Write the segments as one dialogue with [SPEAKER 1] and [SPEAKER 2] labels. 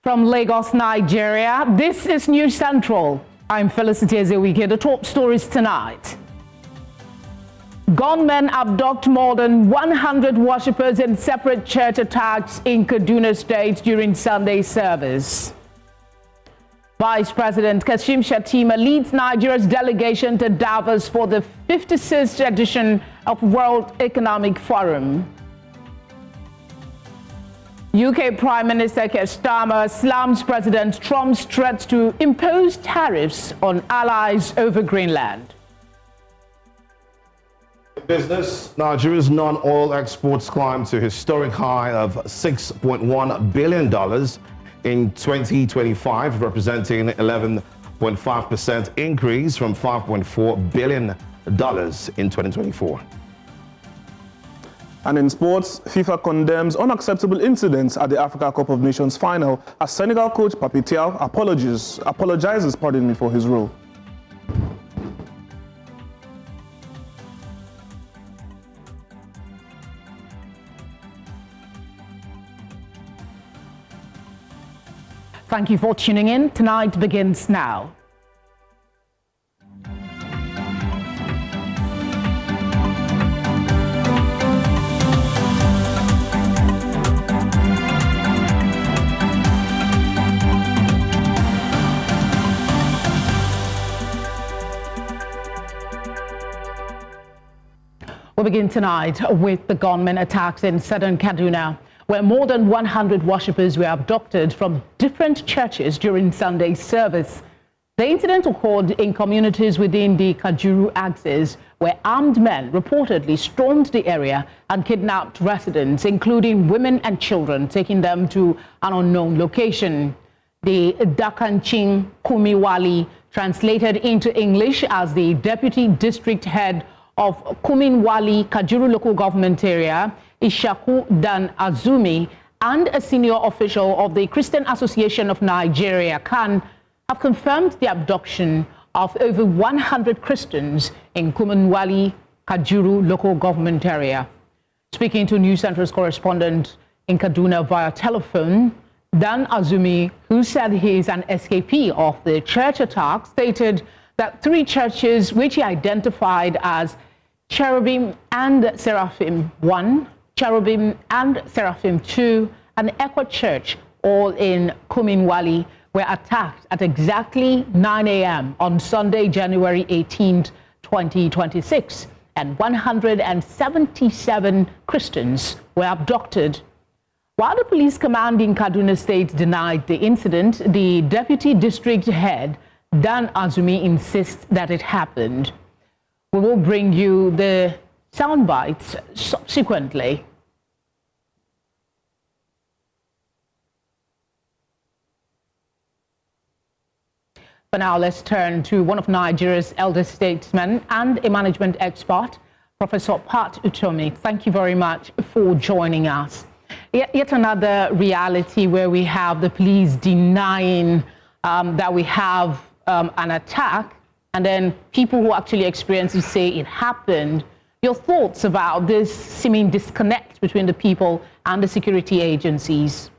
[SPEAKER 1] From Lagos, Nigeria, this is News Central. I'm Felicity Ezewike. The top stories tonight. Gunmen abduct more than 100 worshippers in separate church attacks in Kaduna State during Sunday service. Vice President Kashim Shettima leads Nigeria's delegation to Davos for the 56th edition of World Economic Forum. UK Prime Minister Keir Starmer slams President Trump's threats to impose tariffs on allies over Greenland.
[SPEAKER 2] Business, Nigeria's non-oil exports climbed to a historic high of $6.1 billion in 2025, representing an 11.5% increase from $5.4 billion in 2024.
[SPEAKER 3] And in sports, FIFA condemns unacceptable incidents at the Africa Cup of Nations final as Senegal coach Pape Thiaw apologizes for his role.
[SPEAKER 1] Thank you for tuning in. Tonight begins now. We begin tonight with the gunmen attacks in southern Kaduna, where more than 100 worshippers were abducted from different churches during Sunday's service. The incident occurred in communities within the Kajuru axis, where armed men reportedly stormed the area and kidnapped residents, including women and children, taking them to an unknown location. The Dakanchin Kumiwali, translated into English as the deputy district head of Kuminwali Kajuru local government area, Ishaku Dan Azumi, and a senior official of the Christian Association of Nigeria, CAN, have confirmed the abduction of over 100 Christians in Kuminwali Kajuru local government area. Speaking to News Central's correspondent in Kaduna via telephone, Dan Azumi, who said he is an escapee of the church attack, stated that 3 churches, which he identified as Cherubim and Seraphim 1, Cherubim and Seraphim 2, and Echo Church, all in Kuminwali, were attacked at exactly 9 a.m. on Sunday, January 18, 2026, and 177 Christians were abducted. While the police command in Kaduna State denied the incident, the deputy district head, Dan Azumi, insists that it happened. We will bring you the sound bites subsequently. For now, let's turn to one of Nigeria's eldest statesmen and a management expert, Professor Pat Utomi. Thank you very much for joining us. Yet another reality where we have the police denying that we have an attack, and then people who actually experience it say it happened. Your thoughts about this seeming disconnect between the people and the security agencies?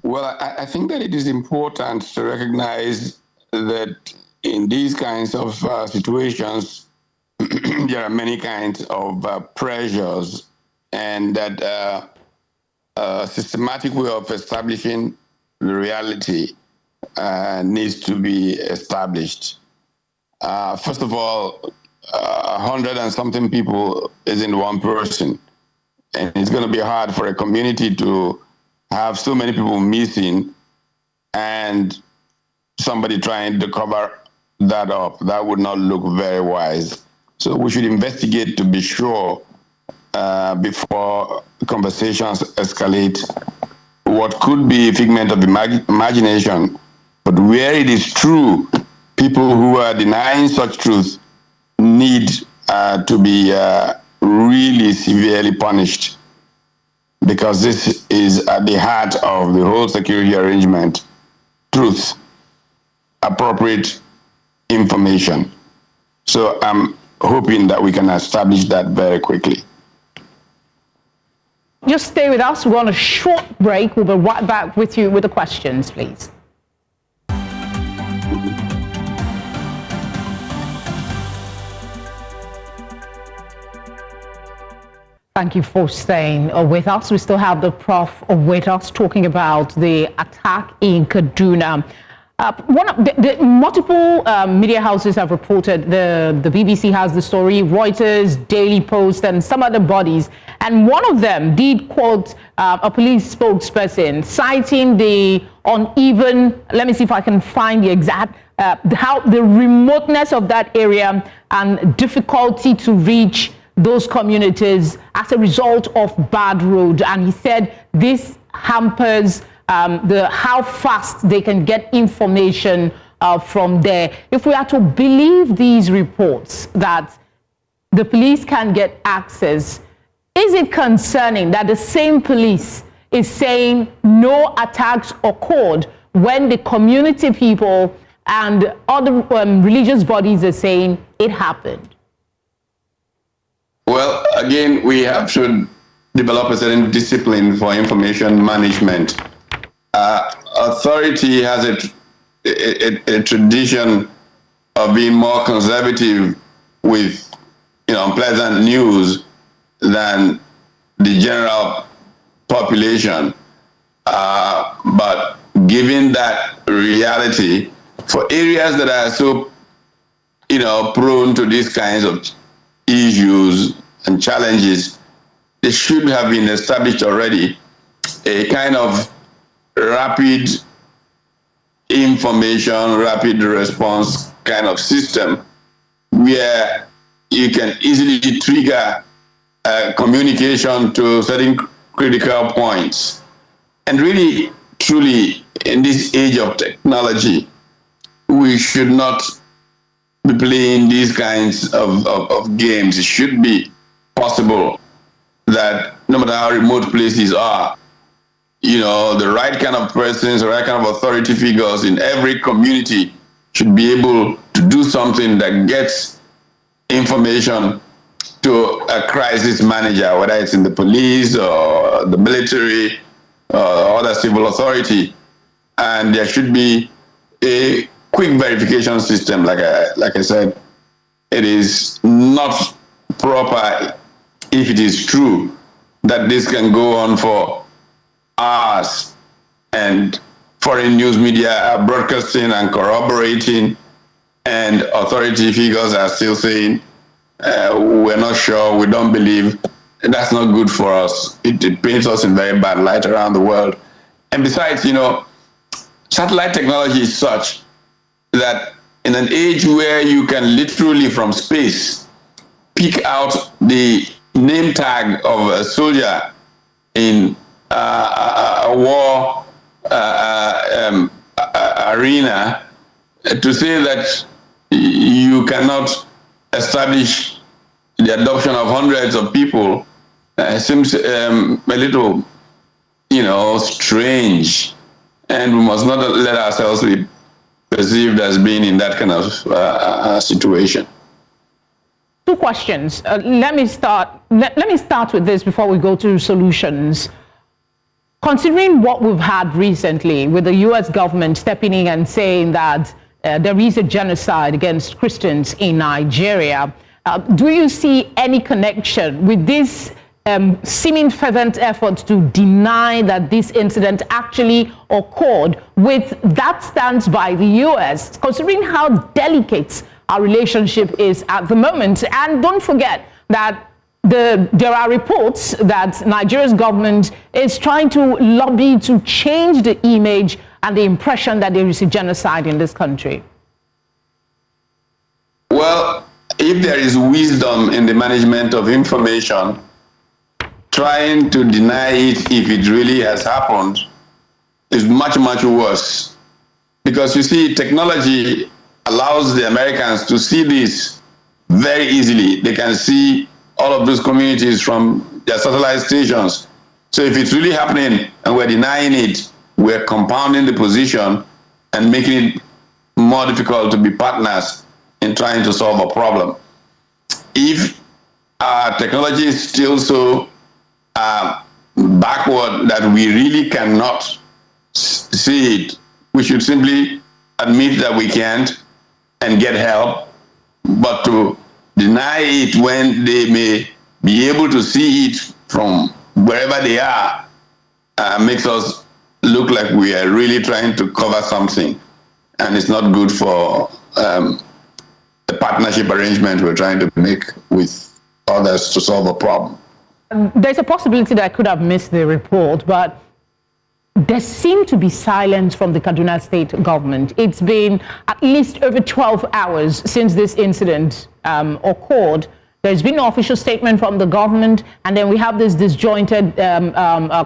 [SPEAKER 4] Well, I think that it is important to recognize that in these kinds of situations, there are many kinds of pressures, and that a systematic way of establishing the reality needs to be established. First of all, 100 and something people isn't one person, and it's going to be hard for a community to have so many people missing and somebody trying to cover that up. That would not look very wise. So we should investigate to be sure before conversations escalate what could be a figment of imagination, but where it is true, people who are denying such truth need to be really severely punished, because this is at the heart of the whole security arrangement: truth, appropriate information. So I'm hoping that we can establish that very quickly.
[SPEAKER 1] Just stay with us. We're on a short break. We'll be right back with you with the questions, please. Thank you for staying with us. We still have the Prof with us talking about the attack in Kaduna. Multiple media houses have reported, the BBC has the story, Reuters, Daily Post, and some other bodies. And one of them did quote a police spokesperson citing the uneven, let me see if I can find the exact, how the remoteness of that area and difficulty to reach those communities as a result of bad road. And he said this hampers how fast they can get information from there. If we are to believe these reports that the police can get access, is it concerning that the same police is saying no attacks occurred when the community people and other religious bodies are saying it happened?
[SPEAKER 4] Well, again, we have to develop a certain discipline for information management. Authority has a tradition of being more conservative with unpleasant news than the general population. But given that reality, for areas that are so prone to these kinds of issues and challenges, they should have been established already a kind of rapid information, rapid response kind of system where you can easily trigger communication to certain critical points. And really, truly, in this age of technology, we should not be playing these kinds of games. It should be possible that no matter how remote places are, the right kind of persons, the right kind of authority figures in every community should be able to do something that gets information to a crisis manager, whether it's in the police or the military or other civil authority. And there should be a quick verification system. Like I said, it is not proper, if it is true, that this can go on for hours and foreign news media are broadcasting and corroborating, and authority figures are still saying, we're not sure, we don't believe. That's not good for us. It paints us in very bad light around the world. And besides, satellite technology is such that in an age where you can literally from space pick out the name tag of a soldier in a war arena, to say that you cannot establish the adoption of hundreds of people seems a little, strange. And we must not let ourselves be perceived as being in that kind of situation.
[SPEAKER 1] Two questions. Let me start with this before we go to solutions. Considering what we've had recently with the U.S. government stepping in and saying that there is a genocide against Christians in Nigeria, do you see any connection with this seeming fervent effort to deny that this incident actually occurred with that stance by the U.S., considering how delicate our relationship is at the moment? And don't forget that there are reports that Nigeria's government is trying to lobby to change the image and the impression that there is a genocide in this country. Well,
[SPEAKER 4] if there is wisdom in the management of information, trying to deny it if it really has happened is much, much worse. Because you see, technology allows the Americans to see this very easily. They can see all of those communities from their satellite stations. So if it's really happening and we're denying it, we're compounding the position and making it more difficult to be partners in trying to solve a problem. If our technology is still so backward that we really cannot see it, we should simply admit that we can't and get help, but to deny it when they may be able to see it from wherever they are makes us look like we are really trying to cover something, and it's not good for the partnership arrangement we're trying to make with others to solve a problem.
[SPEAKER 1] There's a possibility that I could have missed the report, but there seemed to be silence from the Kaduna state government. It's been at least over 12 hours since this incident occurred. There's been no official statement from the government, and then we have this disjointed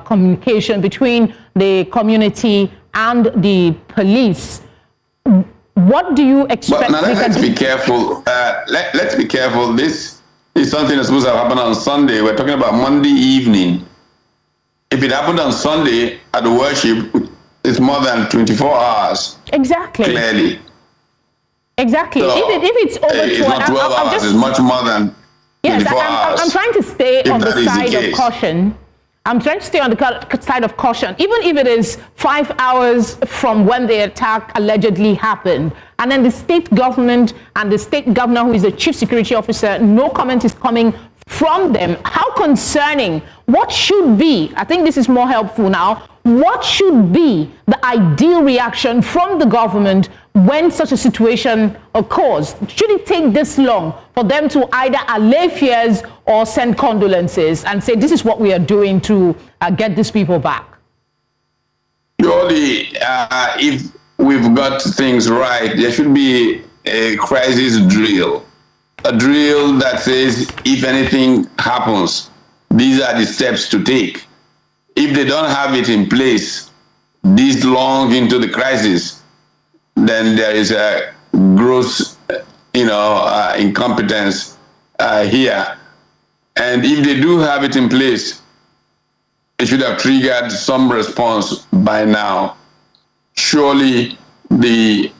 [SPEAKER 1] communication between the community and the police. What do you expect?
[SPEAKER 4] But now let's be careful. Let's be careful. This is something that's supposed to happen on Sunday. We're talking about Monday evening. If it happened on Sunday at the worship, it's more than 24 hours.
[SPEAKER 1] Exactly.
[SPEAKER 4] Clearly.
[SPEAKER 1] Exactly.
[SPEAKER 4] So
[SPEAKER 1] if it's over 12,
[SPEAKER 4] it's not 12 hours, it's much more than 24 hours.
[SPEAKER 1] I'm trying to stay on the side of caution. I'm trying to stay on the side of caution, even if it is 5 hours from when the attack allegedly happened. And then the state government and the state governor, who is the chief security officer, no comment is coming from them. How concerning? What should be, I think this is more helpful now, what should be the ideal reaction from the government when such a situation occurs? Should it take this long for them to either allay fears or send condolences and say, this is what we are doing to get these people back?
[SPEAKER 4] Surely, if we've got things right, there should be a crisis drill. A drill that says, if anything happens, these are the steps to take. If they don't have it in place this long into the crisis, then there is a gross, incompetence here. And if they do have it in place, it should have triggered some response by now. Surely the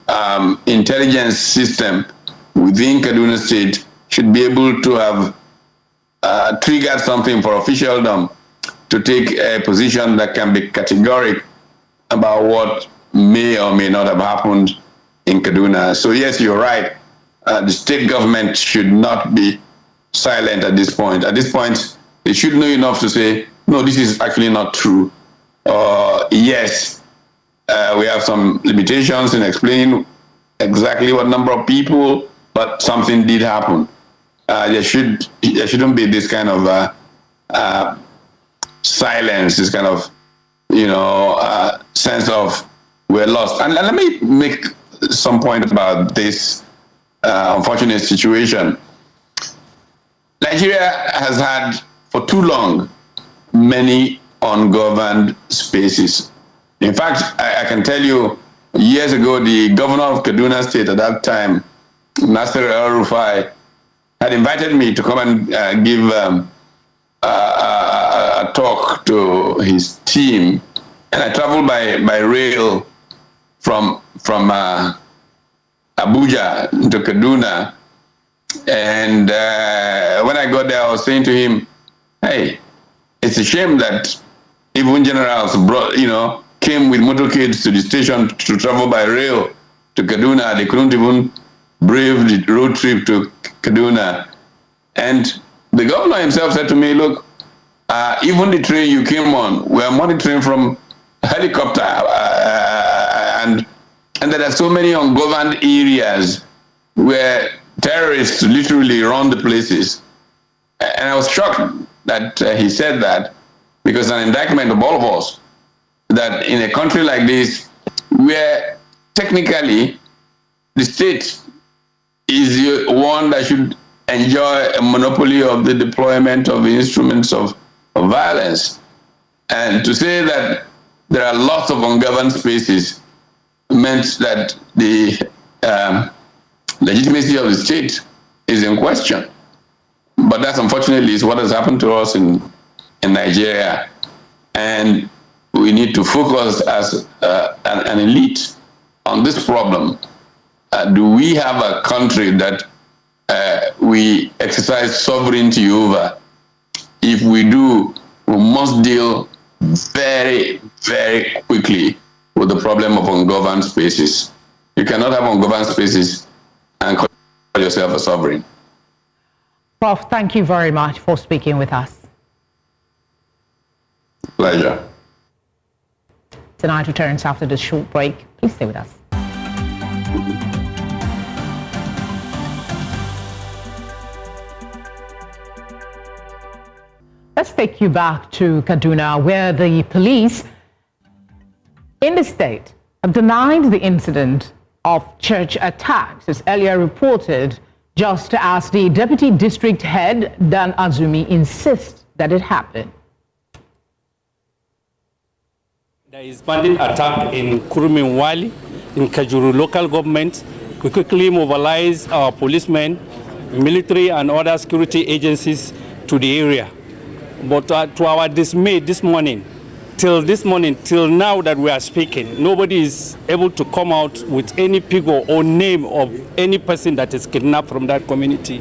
[SPEAKER 4] intelligence system within Kaduna State should be able to have triggered something for officialdom to take a position that can be categoric about what may or may not have happened in Kaduna. So yes, you're right. The state government should not be silent at this point. At this point, they should know enough to say, no, this is actually not true. Yes, we have some limitations in explaining exactly what number of people, but something did happen. There shouldn't be this kind of silence, this kind of sense of we're lost. And let me make some point about this unfortunate situation. Nigeria has had for too long many ungoverned spaces. In fact, I can tell you, years ago, the governor of Kaduna State at that time, Nasir El-Rufai, had invited me to come and give a talk to his team, and I traveled by rail from Abuja to Kaduna. And when I got there, I was saying to him, hey, it's a shame that even generals came with motorcades to the station to travel by rail to Kaduna. They couldn't even brave the road trip to Kaduna. And the governor himself said to me, look, even the train you came on, we're monitoring from helicopter. And there are so many ungoverned areas where terrorists literally run the places. And I was shocked that he said that, because it's an indictment of all of us, that in a country like this, where technically the state is the one that should enjoy a monopoly of the deployment of instruments of violence, and to say that there are lots of ungoverned spaces meant that the legitimacy of the state is in question. But that, unfortunately, is what has happened to us in Nigeria. And we need to focus as an elite on this problem do we have a country that we exercise sovereignty over? If we do, we must deal very, very quickly with the problem of ungoverned spaces. You cannot have ungoverned spaces and call yourself a sovereign.
[SPEAKER 1] Prof, thank you very much for speaking with us.
[SPEAKER 4] Pleasure.
[SPEAKER 1] Tonight returns after this short break. Please stay with us. Let's take you back to Kaduna, where the police in the state have denied the incident of church attacks, as earlier reported, just as the deputy district head, Dan Azumi, insists that it happened.
[SPEAKER 5] There is bandit attack in Kuruminwali, in Kajuru local government. We quickly mobilize our policemen, military and other security agencies to the area. But to our dismay this morning, till now that we are speaking, nobody is able to come out with any figure or name of any person that is kidnapped from that community.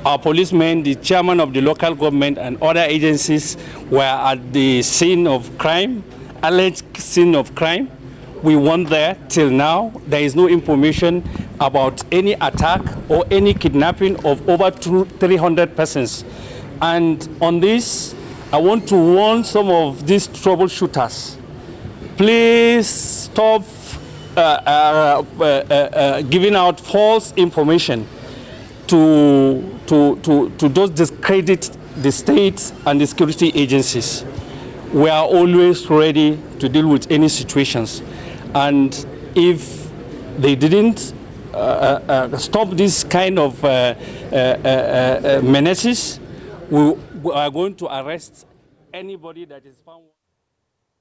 [SPEAKER 5] Our policemen, the chairman of the local government and other agencies were at the scene of crime, alleged scene of crime. We went there. Till now, there is no information about any attack or any kidnapping of over 300 persons. And on this, I want to warn some of these troubleshooters. Please stop giving out false information to those discredit the state and the security agencies. We are always ready to deal with any situations. And if they didn't stop this kind of menaces, we are going to arrest anybody that is found.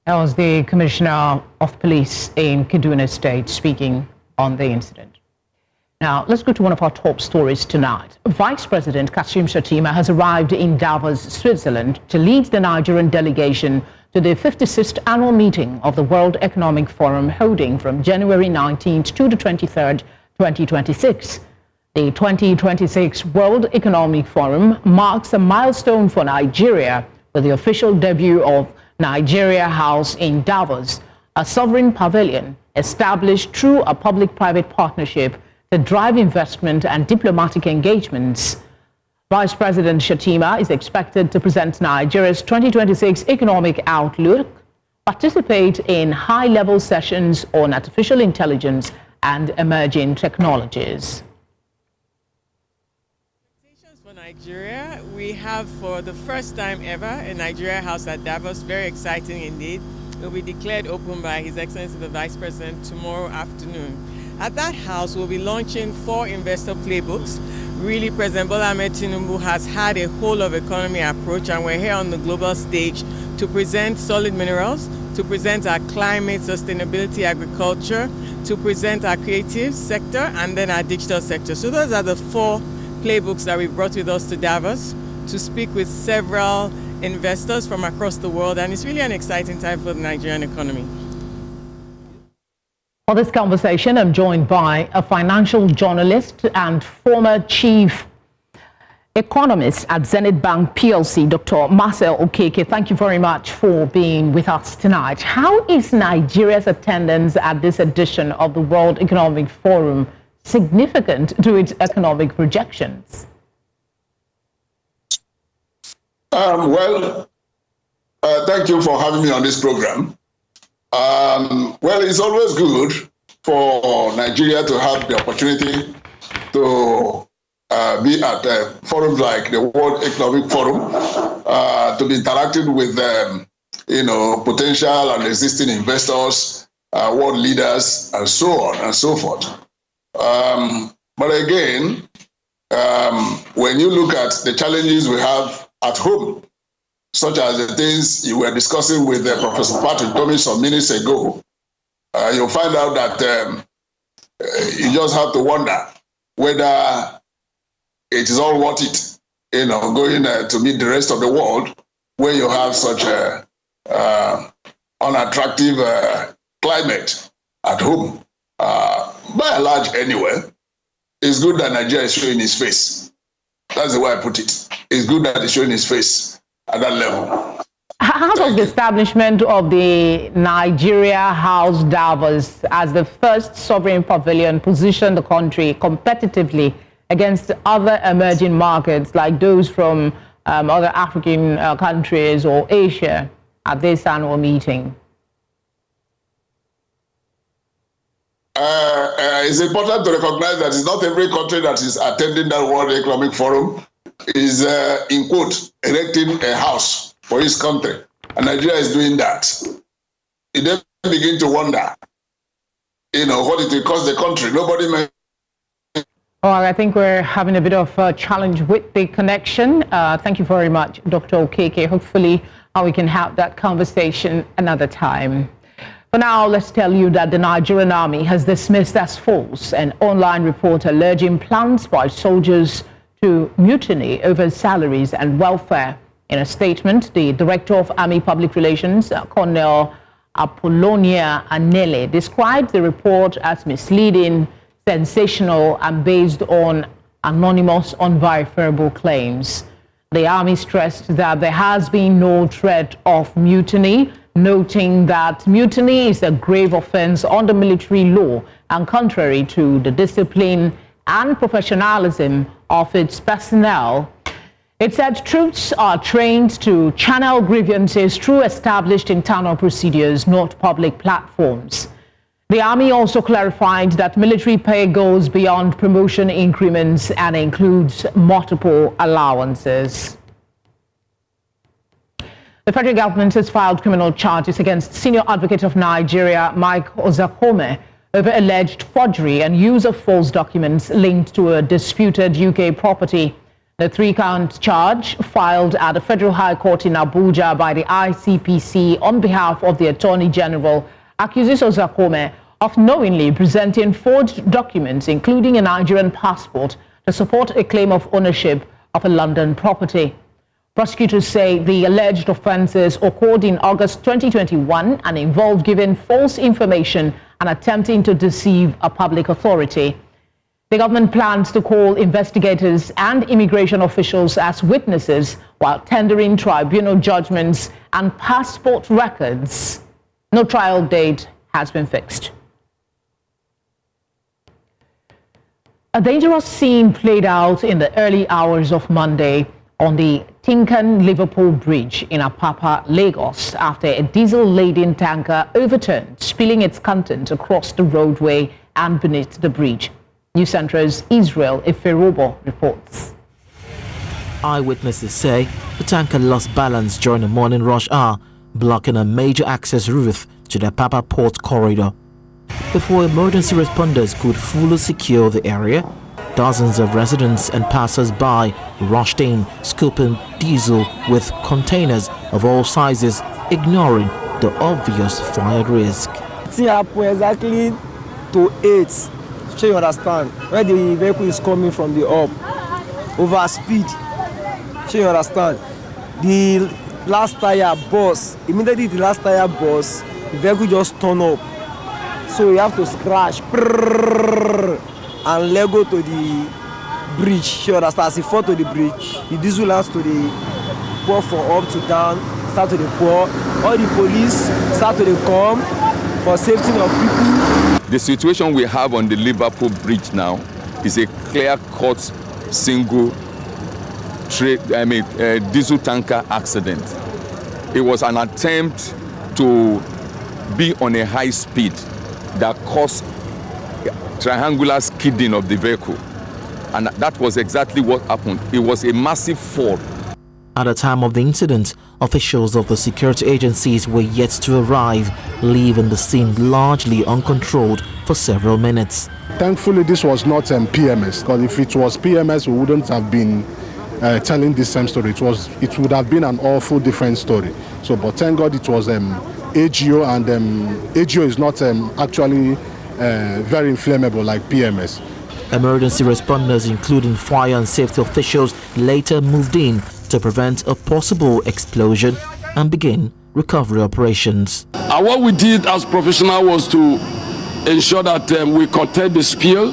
[SPEAKER 1] That was the Commissioner of Police in Kaduna State speaking on the incident. Now, let's go to one of our top stories tonight. Vice President Kashim Shettima has arrived in Davos, Switzerland, to lead the Nigerian delegation to the 56th annual meeting of the World Economic Forum, holding from January 19th to the 23rd, 2026. The 2026 World Economic Forum marks a milestone for Nigeria with the official debut of Nigeria House in Davos, a sovereign pavilion established through a public-private partnership to drive investment and diplomatic engagements. Vice President Shettima is expected to present Nigeria's 2026 economic outlook, participate in high-level sessions on artificial intelligence and emerging technologies.
[SPEAKER 6] For Nigeria, we have for the first time ever a Nigeria House at Davos. Very exciting indeed. It will be declared open by His Excellency the Vice President tomorrow afternoon. At that house, we'll be launching 4 investor playbooks. Really, President Bola Ahmed Tinubu has had a whole of economy approach, and we're here on the global stage to present solid minerals, to present our climate, sustainability, agriculture, to present our creative sector, and then our digital sector. So those are the 4 playbooks that we brought with us to Davos to speak with several investors from across the world, and it's really an exciting time for the Nigerian economy.
[SPEAKER 1] For this conversation, I'm joined by a financial journalist and former chief economist at Zenith Bank PLC, Dr. Marcel Okeke. Thank you very much for being with us tonight. How is Nigeria's attendance at this edition of the World Economic Forum significant to its economic projections?
[SPEAKER 7] Thank you for having me on this program. Well, it's always good for Nigeria to have the opportunity to be at forums like the World Economic Forum, to be interacting with potential and existing investors, world leaders, and so on and so forth. But again, when you look at the challenges we have at home, such as the things you were discussing with Professor Patrick Tommy some minutes ago, you'll find out that you just have to wonder whether it is all worth it, going to meet the rest of the world where you have such a unattractive climate at home, by and large anyway. it's good that Nigeria is showing its face. That's the way I put it. It's good that it's showing its face at that level.
[SPEAKER 1] How does the establishment of the Nigeria House Davos as the first sovereign pavilion position the country competitively against other emerging markets like those from other African countries or Asia at this annual meeting?
[SPEAKER 7] It's important to recognize that it's not every country that is attending that World Economic Forum is, in quote, erecting a house for his country. And Nigeria is doing that. You then begin to wonder, what it will cost the country. Nobody may.
[SPEAKER 1] All right, I think we're having a bit of a challenge with the connection. Thank you very much, Dr. Okeke. Hopefully we can have that conversation another time. For now, let's tell you that the Nigerian army has dismissed as false an online report alleging plans by soldiers to mutiny over salaries and welfare. In a statement, the Director of Army Public Relations, Colonel Apollonia Anele, described the report as misleading, sensational, and based on anonymous, unverifiable claims. The Army stressed that there has been no threat of mutiny, noting that mutiny is a grave offense under military law and contrary to the discipline and professionalism of its personnel. It said troops are trained to channel grievances through established internal procedures, not public platforms. The Army also clarified that military pay goes beyond promotion increments and includes multiple allowances. The federal government has filed criminal charges against Senior Advocate of Nigeria, Mike Ozakome, over alleged forgery and use of false documents linked to a disputed UK property. The 3-count charge filed at the Federal High Court in Abuja by the ICPC on behalf of the Attorney General accuses Ozakome of knowingly presenting forged documents, including a Nigerian passport, to support a claim of ownership of a London property. Prosecutors say the alleged offences occurred in August 2021 and involved giving false information and attempting to deceive a public authority. The government plans to call investigators and immigration officials as witnesses while tendering tribunal judgments and passport records. No trial date has been fixed. A dangerous scene played out in the early hours of Monday on the Tinkan-Liverpool Bridge in Apapa, Lagos, after a diesel-laden tanker overturned, spilling its content across the roadway and beneath the bridge. News Centre's Israel Iferobo reports.
[SPEAKER 8] Eyewitnesses say the tanker lost balance during the morning rush hour, blocking a major access route to the Apapa Port corridor. Before emergency responders could fully secure the area, dozens of residents and passers-by rushed in, scooping diesel with containers of all sizes, ignoring the obvious fire risk.
[SPEAKER 9] It happened exactly to 8, so you understand, where the vehicle is coming from the up, over speed, so you understand. The last tire burst, immediately the last tire burst, the vehicle just turned up, so you have to scratch and let go to the bridge. Sure, that's as it fall to the bridge, the diesel has to the pour from up to down, start to the pour. All the police start to the come for safety of people.
[SPEAKER 10] The situation we have on the Liverpool Bridge now is a clear-cut single diesel tanker accident. It was an attempt to be on a high speed that caused triangular skidding of the vehicle, and that was exactly what happened. It was a massive fall.
[SPEAKER 8] At the time of the incident, officials of the security agencies were yet to arrive, leaving the scene largely uncontrolled for several minutes.
[SPEAKER 11] Thankfully, this was not PMS, because if it was PMS, we wouldn't have been telling this same story. It would have been an awful different story. So, but thank God it was AGO, and AGO is not actually very inflammable like PMS.
[SPEAKER 8] Emergency responders, including fire and safety officials, later moved in to prevent a possible explosion and begin recovery operations.
[SPEAKER 12] And what we did as professionals was to ensure that we contained the spill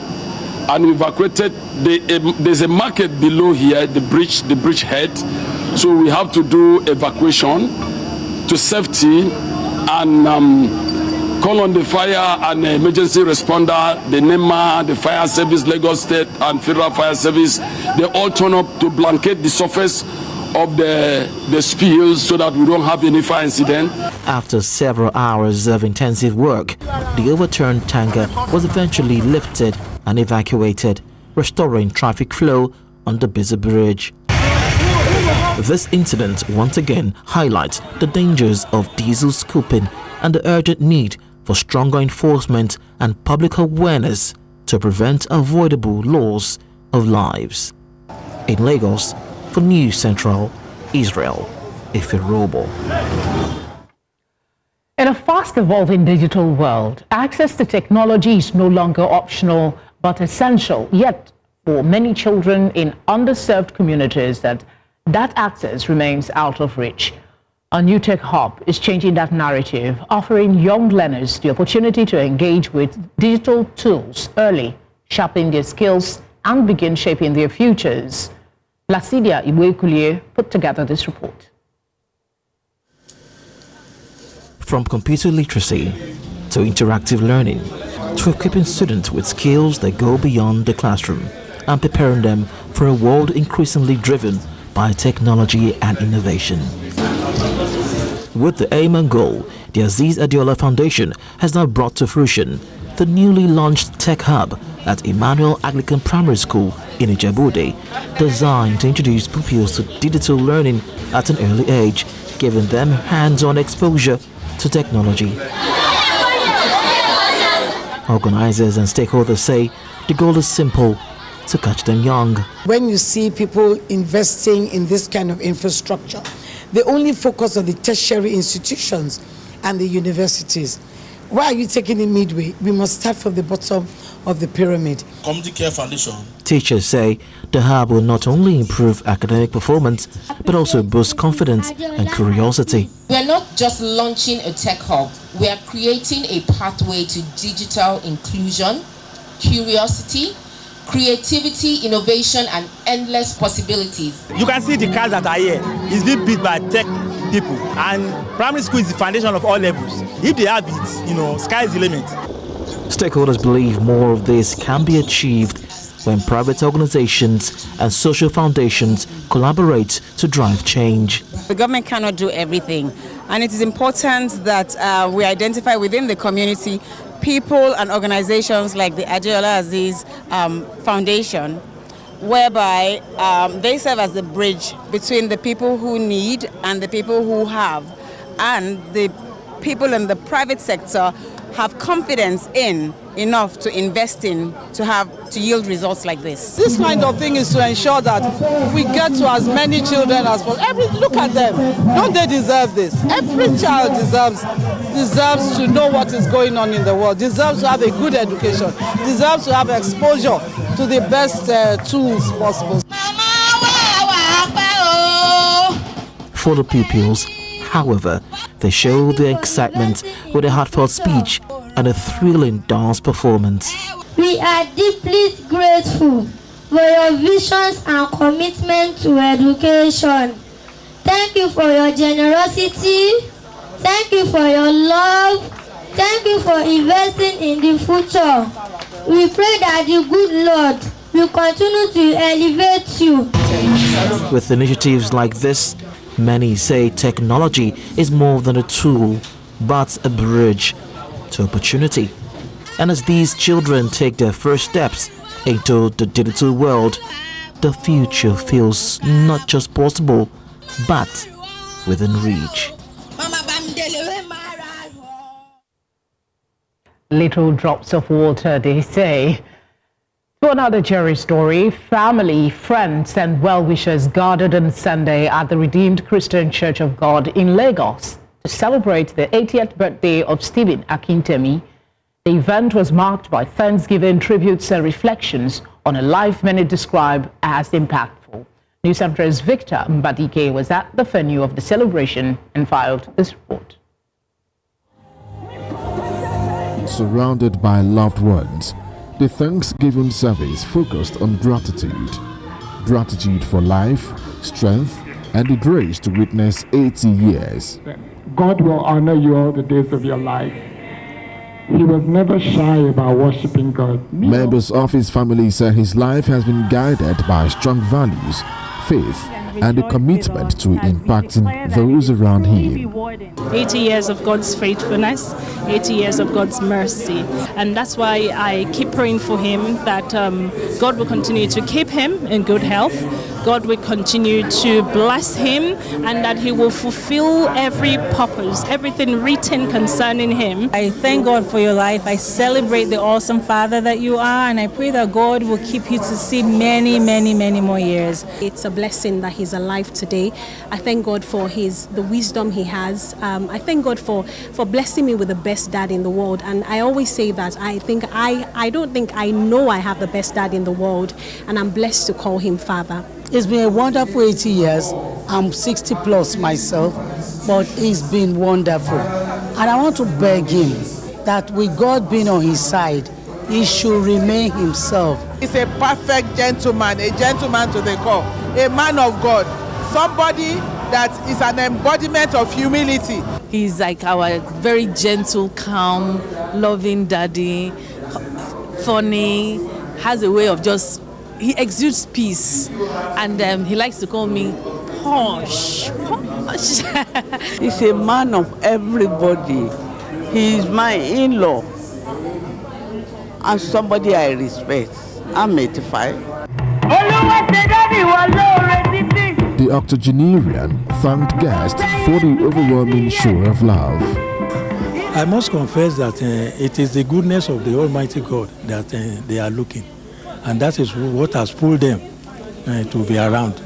[SPEAKER 12] and we evacuated. There's a market below here, the bridge head. So we have to do evacuation to safety and call on the fire and emergency responder, the NEMA, the fire service, Lagos State and Federal Fire Service. They all turn up to blanket the surface of the spills so that we don't have any fire incident.
[SPEAKER 8] After several hours of intensive work, the overturned tanker was eventually lifted and evacuated, restoring traffic flow on the busy bridge. This incident once again highlights the dangers of diesel scooping and the urgent need for stronger enforcement and public awareness to prevent avoidable loss of lives. In Lagos, for News Central, Israel, Ifirobo.
[SPEAKER 1] In a fast-evolving digital world, access to technology is no longer optional but essential. Yet, for many children in underserved communities, that access remains out of reach. A new tech hub is changing that narrative, offering young learners the opportunity to engage with digital tools early, sharpen their skills, and begin shaping their futures. Placidia Iwekulie put together this report.
[SPEAKER 8] From computer literacy to interactive learning, to equipping students with skills that go beyond the classroom and preparing them for a world increasingly driven by technology and innovation. With the aim and goal, the Aziz Adiola Foundation has now brought to fruition the newly launched Tech Hub at Emmanuel Anglican Primary School in Ijebu-Ode, designed to introduce pupils to digital learning at an early age, giving them hands-on exposure to technology. Organizers and stakeholders say the goal is simple: to catch them young.
[SPEAKER 13] When you see people investing in this kind of infrastructure, they only focus on the tertiary institutions and the universities. Why are you taking it midway? We must start from the bottom of the pyramid.
[SPEAKER 14] Community Care Foundation.
[SPEAKER 8] Teachers say the hub will not only improve academic performance, but also boost confidence and curiosity.
[SPEAKER 15] We are not just launching a tech hub, we are creating a pathway to digital inclusion, curiosity, creativity, innovation, and endless possibilities.
[SPEAKER 16] You can see the cars that are here. It's being built by tech people, and primary school is the foundation of all levels. If they have it, sky is the limit.
[SPEAKER 8] Stakeholders believe more of this can be achieved when private organizations and social foundations collaborate to drive change.
[SPEAKER 17] The government cannot do everything, and it is important that we identify within the community people and organizations like the Adiola Aziz Foundation, whereby they serve as the bridge between the people who need and the people who have, and the people in the private sector have confidence in enough to invest in to yield results like this.
[SPEAKER 18] This kind of thing is to ensure that we get to as many children as possible. Look at them. Don't they deserve this? Every child deserves to know what is going on in the world, deserves to have a good education, deserves to have exposure to the best tools possible.
[SPEAKER 8] For the pupils, however, they show their excitement with a heartfelt speech and a thrilling dance performance.
[SPEAKER 19] We are deeply grateful for your visions and commitment to education. Thank you for your generosity. Thank you for your love. Thank you for investing in the future. We pray that the good Lord will continue to elevate you.
[SPEAKER 8] With initiatives like this, many say technology is more than a tool, but a bridge to opportunity. And as these children take their first steps into the digital world, the future feels not just possible, but within reach.
[SPEAKER 1] Little drops of water, they say. To another jury story, family, friends and well-wishers gathered on Sunday at the Redeemed Christian Church of God in Lagos to celebrate the 80th birthday of Stephen Akintemi. The event was marked by Thanksgiving tributes and reflections on a life many describe as impactful. News Central's Victor Mbadike was at the venue of the celebration and filed this report.
[SPEAKER 20] Surrounded by loved ones,
[SPEAKER 14] The Thanksgiving service focused on gratitude. Gratitude for life, strength, and the grace to witness 80 years.
[SPEAKER 20] God will honor you all the days of your life. He was never shy about worshiping God.
[SPEAKER 14] Members of his family said his life has been guided by strong values, faith, and a commitment to impacting those around him.
[SPEAKER 21] 80 years of God's faithfulness, 80 years of God's mercy. And that's why I keep praying for him that God will continue to keep him in good health. God will continue to bless him, and that he will fulfill every purpose, everything written concerning him.
[SPEAKER 22] I thank God for your life. I celebrate the awesome father that you are, and I pray that God will keep you to see many, many, many more years.
[SPEAKER 23] It's a blessing that he's alive today. I thank God for the wisdom he has. I thank God for blessing me with the best dad in the world. And I always say that I don't think I know I have the best dad in the world, and I'm blessed to call him father.
[SPEAKER 24] It's been a wonderful 80 years. I'm 60 plus myself, but it's been wonderful. And I want to beg him that with God being on his side, he should remain himself.
[SPEAKER 18] He's a perfect gentleman, a gentleman to the core, a man of God, somebody that is an embodiment of humility.
[SPEAKER 25] He's like our very gentle, calm, loving daddy, funny, has a way of he exudes peace, and he likes to call me posh.
[SPEAKER 26] He's a man of everybody. He's my in-law and somebody I respect. I'm 85.
[SPEAKER 14] The octogenarian thanked guests for the overwhelming show of love.
[SPEAKER 27] I must confess that it is the goodness of the Almighty God that they are looking. And that is what has pulled them to be around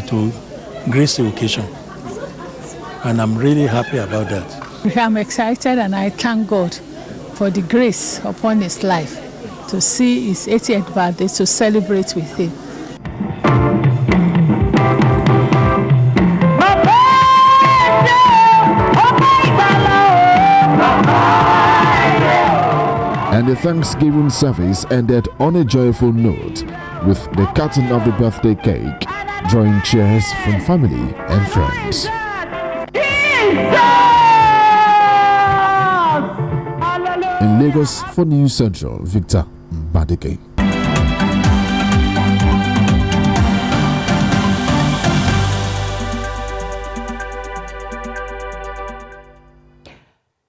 [SPEAKER 27] to grace the occasion. And I'm really happy about that.
[SPEAKER 28] I'm excited, and I thank God for the grace upon his life to see his 80th birthday, to celebrate with him.
[SPEAKER 14] And the Thanksgiving service ended on a joyful note, with the cutting of the birthday cake, drawing cheers from family and friends. In Lagos for News Central, Victor Badeke.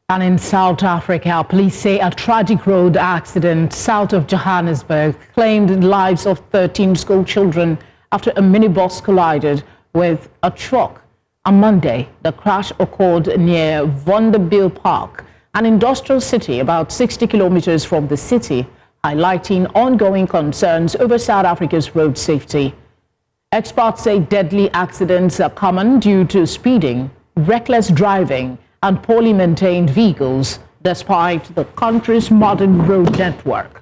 [SPEAKER 1] And in South Africa, police say a tragic road accident south of Johannesburg claimed the lives of 13 school children after a minibus collided with a truck. On Monday, the crash occurred near Vanderbilt Park, an industrial city about 60 kilometers from the city, highlighting ongoing concerns over South Africa's road safety. Experts say deadly accidents are common due to speeding, reckless driving, and poorly maintained vehicles, despite the country's modern road network.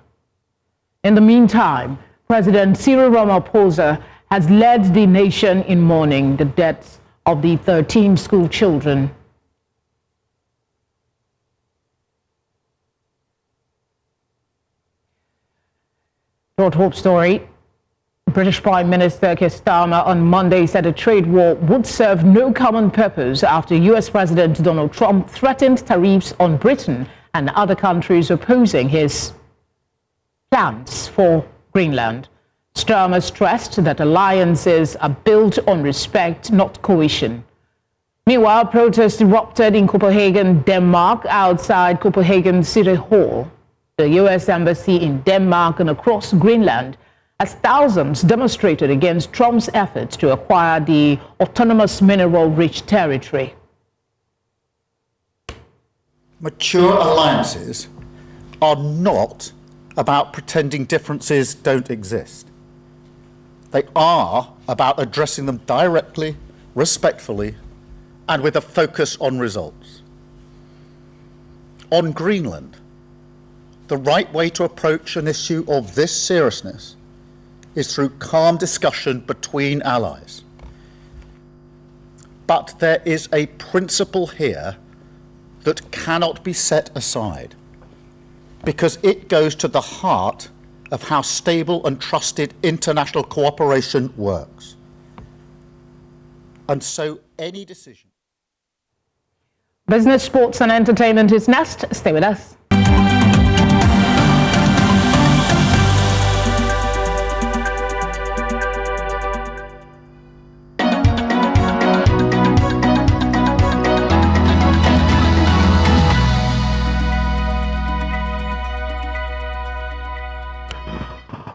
[SPEAKER 1] In the meantime, President Cyril Ramaphosa has led the nation in mourning the deaths of the 13 school children. Short hope story. British Prime Minister Keir Starmer on Monday said a trade war would serve no common purpose after US President Donald Trump threatened tariffs on Britain and other countries opposing his plans for Greenland. Starmer stressed that alliances are built on respect, not coercion. Meanwhile, protests erupted in Copenhagen, Denmark, outside Copenhagen City Hall, the US Embassy in Denmark, and across Greenland, as thousands demonstrated against Trump's efforts to acquire the autonomous mineral-rich territory.
[SPEAKER 29] Mature alliances are not about pretending differences don't exist. They are about addressing them directly, respectfully, and with a focus on results. On Greenland, the right way to approach an issue of this seriousness is through calm discussion between allies. But there is a principle here that cannot be set aside, because it goes to the heart of how stable and trusted international cooperation works. And so any decision.
[SPEAKER 1] Business, sports and entertainment is next. Stay with us.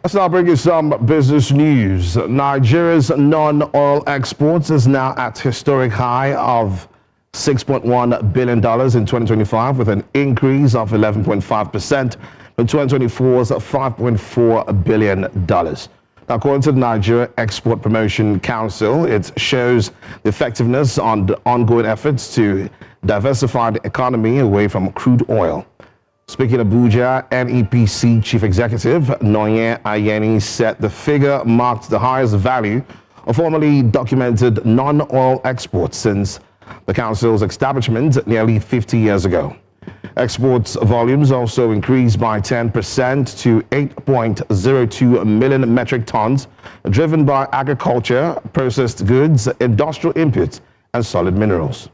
[SPEAKER 2] Let's now bring you some business news. Nigeria's non-oil exports is now at historic high of $6.1 billion in 2025, with an increase of 11.5% from 2024's $5.4 billion. Now, according to the Nigeria Export Promotion Council, it shows the effectiveness on the ongoing efforts to diversify the economy away from crude oil. Speaking of Abuja, NEPC Chief Executive Noye Ayeni said the figure marked the highest value of formally documented non-oil exports since the council's establishment nearly 50 years ago. Exports volumes also increased by 10% to 8.02 million metric tons, driven by agriculture, processed goods, industrial inputs, and solid minerals.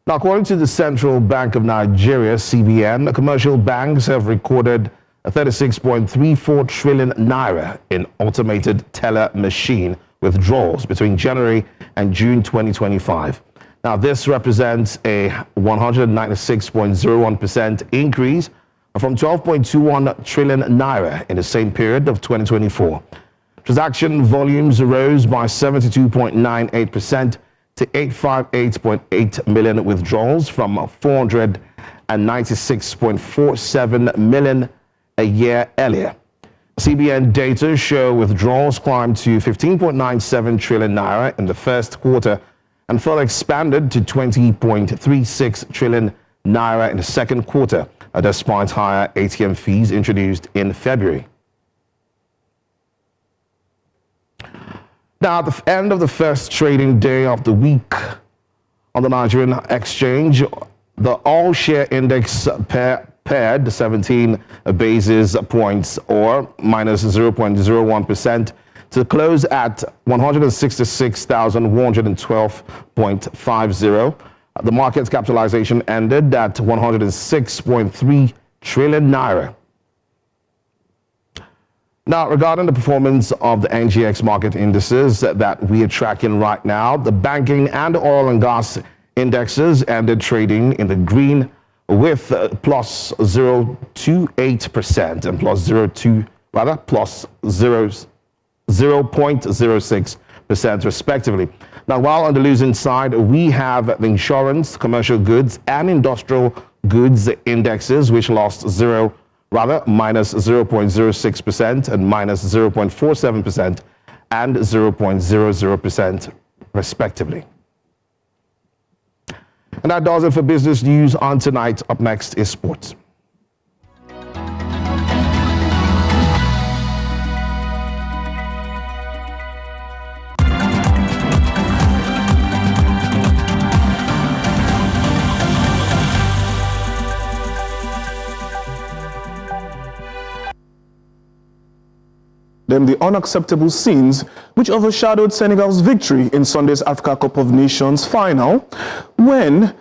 [SPEAKER 2] Now, according to the Central Bank of Nigeria, CBN, commercial banks have recorded 36.34 trillion naira in automated teller machine withdrawals between January and June 2025. Now, this represents a 196.01% increase from 12.21 trillion naira in the same period of 2024. Transaction volumes rose by 72.98% to 858.8 million withdrawals from 496.47 million a year earlier. CBN data show withdrawals climbed to 15.97 trillion naira in the first quarter and further expanded to 20.36 trillion naira in the second quarter, despite higher ATM fees introduced in February. Now, at the end of the first trading day of the week on the Nigerian exchange, the all-share index paired 17 basis points or minus 0.01% to close at 166,112.50. The market's capitalization ended at 106.3 trillion naira. Now, regarding the performance of the NGX market indices that we are tracking right now, the banking and oil and gas indexes ended trading in the green with plus 0.28% and plus 0.06% respectively. Now, while on the losing side, we have the insurance, commercial goods, and industrial goods indexes, which lost minus 0.06% and minus 0.47% and 0.00% respectively. And that does it for business news on tonight. Up next is sports.
[SPEAKER 3] Then the unacceptable scenes which overshadowed Senegal's victory in Sunday's Africa Cup of Nations final when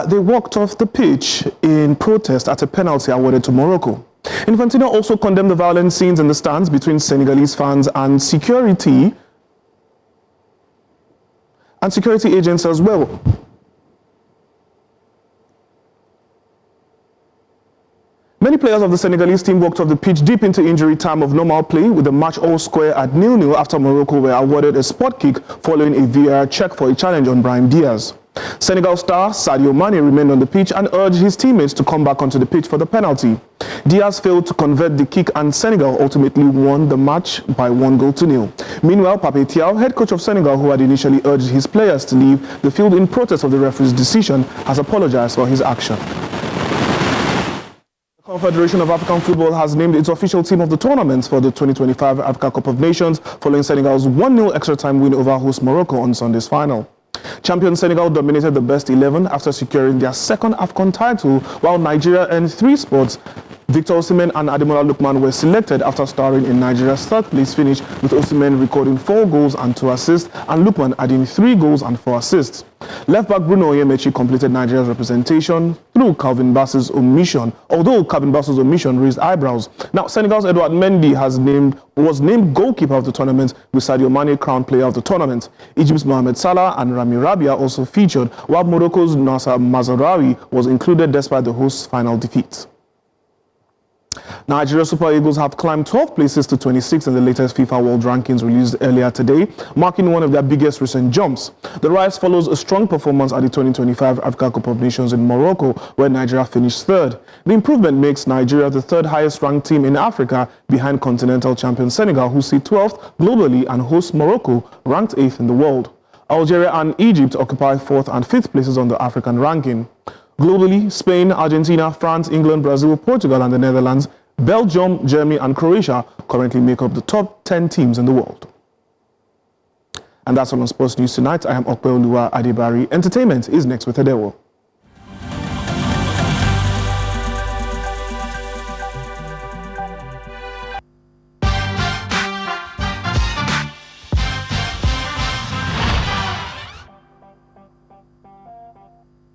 [SPEAKER 3] they walked off the pitch in protest at a penalty awarded to Morocco. Infantino also condemned the violent scenes in the stands between Senegalese fans and security agents as well. Many players of the Senegalese team walked off the pitch deep into injury time of normal play, with the match all square at 0-0 after Morocco were awarded a spot kick following a VAR check for a challenge on Brahim Diaz. Senegal star Sadio Mane remained on the pitch and urged his teammates to come back onto the pitch for the penalty. Diaz failed to convert the kick and Senegal ultimately won the match by 1-0. Meanwhile, Pape Thiaw, head coach of Senegal, who had initially urged his players to leave the field in protest of the referee's decision, has apologized for his action. The Confederation of African Football has named its official team of the tournament for the 2025 Africa Cup of Nations following Senegal's 1-0 extra time win over host Morocco on Sunday's final. Champion Senegal dominated the best 11 after securing their second AFCON title, while Nigeria earned 3 spots Victor Osimhen and Ademola Lookman were selected after starring in Nigeria's third-place finish, with Osimhen recording 4 goals and 2 assists, and Lookman adding 3 goals and 4 assists. Left-back Bruno Onyemechi completed Nigeria's representation through Calvin Bassey's omission, although Calvin Bassey's omission raised eyebrows. Now, Senegal's Edouard Mendy was named goalkeeper of the tournament, with Sadio Mane crowned player of the tournament. Egypt's Mohamed Salah and Rami Rabia also featured, while Morocco's Nasser Mazraoui was included despite the host's final defeat. Nigeria Super Eagles have climbed 12 places to 26 in the latest FIFA World Rankings released earlier today, marking one of their biggest recent jumps. The rise follows a strong performance at the 2025 Africa Cup of Nations in Morocco, where Nigeria finished 3rd. The improvement makes Nigeria the 3rd highest ranked team in Africa, behind continental champion Senegal, who sit 12th globally, and host Morocco, ranked 8th in the world. Algeria and Egypt occupy 4th and 5th places on the African ranking. Globally, Spain, Argentina, France, England, Brazil, Portugal, and the Netherlands, Belgium, Germany, and Croatia currently make up the top 10 teams in the world. And that's all on Sports News tonight. I am Okpeoluwa Adebari. Entertainment is next with Adewo.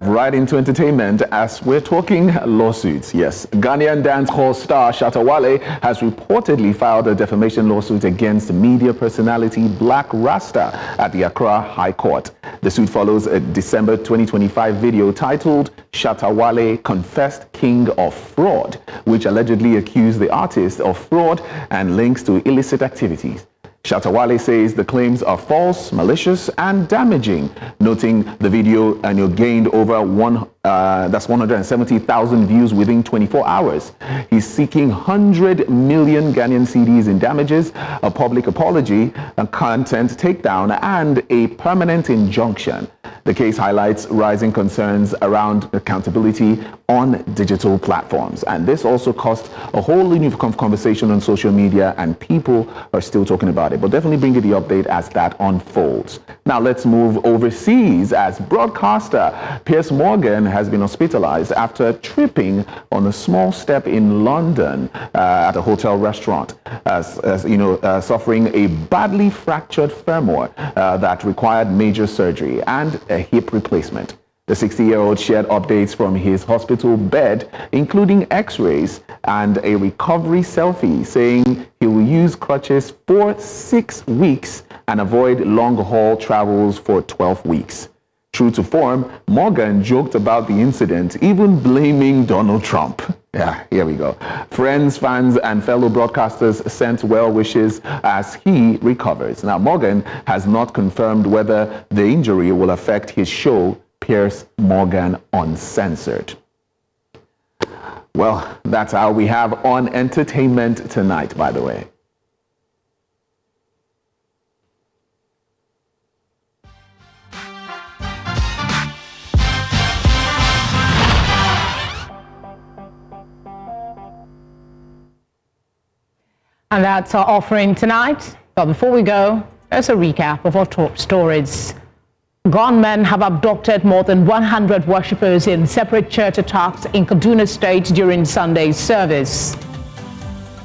[SPEAKER 4] Right into entertainment as we're talking lawsuits. Yes, Ghanaian dancehall star Shatta Wale has reportedly filed a defamation lawsuit against media personality Black Rasta at the Accra High Court. The suit follows a December 2025 video titled Shatta Wale Confessed King of Fraud, which allegedly accused the artist of fraud and links to illicit activities. Shatta Wale says the claims are false, malicious, and damaging, noting the video gained over 170,000 views within 24 hours. He's seeking 100 million Ghanaian cedis in damages, a public apology, a content takedown, and a permanent injunction. The case highlights rising concerns around accountability on digital platforms. And this also caused a whole new conversation on social media, and people are still talking about it. But definitely bring you the update as that unfolds. Now let's move overseas, as broadcaster Piers Morgan has been hospitalized after tripping on a small step in London at a hotel restaurant, suffering a badly fractured femur that required major surgery and a hip replacement. The 60-year-old shared updates from his hospital bed, including x-rays and a recovery selfie, saying he will use crutches for 6 weeks and avoid long-haul travels for 12 weeks. True to form, Morgan joked about the incident, even blaming Donald Trump. Yeah, here we go. Friends, fans, and fellow broadcasters sent well wishes as he recovers. Now, Morgan has not confirmed whether the injury will affect his show, Piers Morgan Uncensored. Well, that's how we have on entertainment tonight, by the way.
[SPEAKER 1] And that's our offering tonight. But before we go, there's a recap of our top stories. Gunmen have abducted more than 100 worshippers in separate church attacks in Kaduna State during Sunday's service.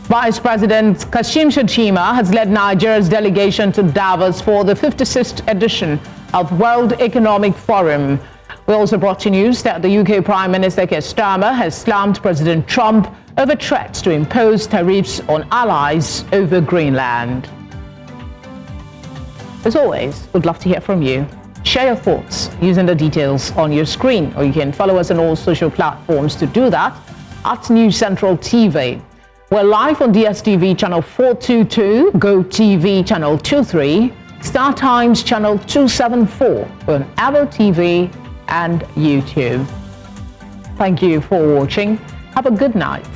[SPEAKER 1] Vice President Kashim Shettima has led Nigeria's delegation to Davos for the 56th edition of World Economic Forum. We also brought you news that the UK Prime Minister Keir Starmer has slammed President Trump over threats to impose tariffs on allies over Greenland. As always, we'd love to hear from you. Share your thoughts using the details on your screen, or you can follow us on all social platforms to do that at News Central TV. We're live on DSTV channel 422, GoTV channel 23, Star Times channel 274, on Avo TV and YouTube. Thank you for watching. Have a good night.